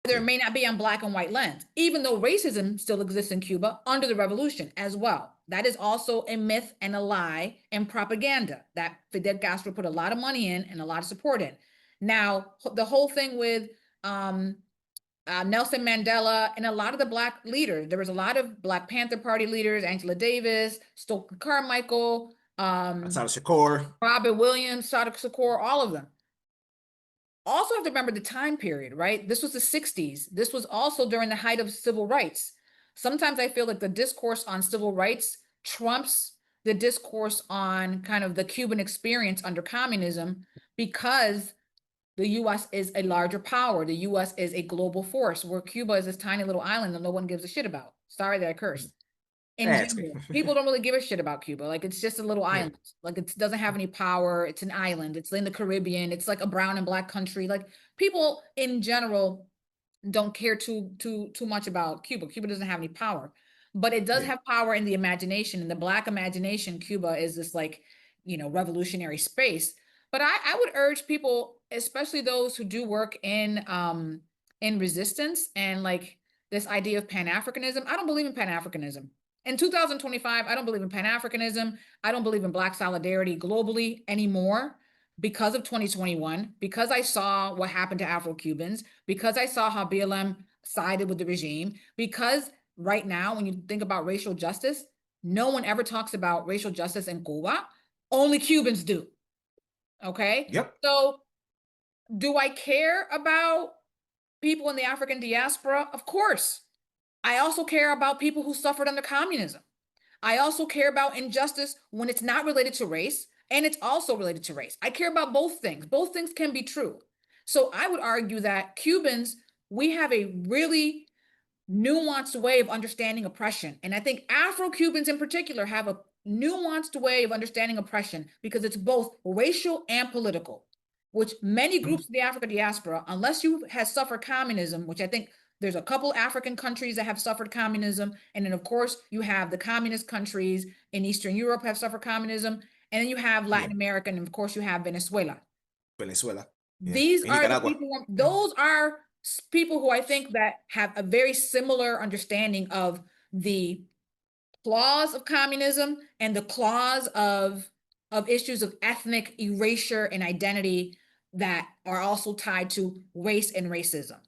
there may not be on black and white lens, even though racism still exists in Cuba under the revolution as well. That is also a myth and a lie and propaganda that Fidel Castro put a lot of money in and a lot of support in. Now, the whole thing with Nelson Mandela and a lot of the black leaders, there was a lot of Black Panther Party leaders, Angela Davis, Stokely Carmichael, Assata Shakur, Robert Williams, Sada Shakur, all of them. Also have to remember the time period, right? This was the 60s. This was also during the height of civil rights. Sometimes I feel like the discourse on civil rights trumps the discourse on kind of the Cuban experience under communism because the US is a larger power. The US is a global force, where Cuba is this tiny little island that no one gives a shit about. Sorry that I cursed. In general, people don't really give a shit about Cuba. Like, it's just a little island. Like, it doesn't have any power. It's an island. It's in the Caribbean. It's like a brown and black country. Like, people in general don't care too much about Cuba. Cuba doesn't have any power, but it does have power in the imagination. In the black imagination, Cuba is this, like, revolutionary space. But I would urge people, especially those who do work in resistance and like this idea of Pan-Africanism. I don't believe in Pan-Africanism. In 2025, I don't believe in Pan-Africanism. I don't believe in Black solidarity globally anymore because of 2021, because I saw what happened to Afro-Cubans, because I saw how BLM sided with the regime, because right now, when you think about racial justice, no one ever talks about racial justice in Cuba. Only Cubans do. Okay? Yep. So do I care about people in the African diaspora? Of course. I also care about people who suffered under communism. I also care about injustice when it's not related to race, and it's also related to race. I care about both things. Both things can be true. So I would argue that Cubans, we have a really nuanced way of understanding oppression. And I think Afro-Cubans in particular have a nuanced way of understanding oppression because it's both racial and political, which many groups of the African diaspora, unless you have suffered communism, which I think there's a couple African countries that have suffered communism. And then, of course, you have the communist countries in Eastern Europe have suffered communism. And then you have Latin America, and of course, you have Venezuela. These are the people, those are people who I think that have a very similar understanding of the clause of communism and the clause of issues of ethnic erasure and identity that are also tied to race and racism.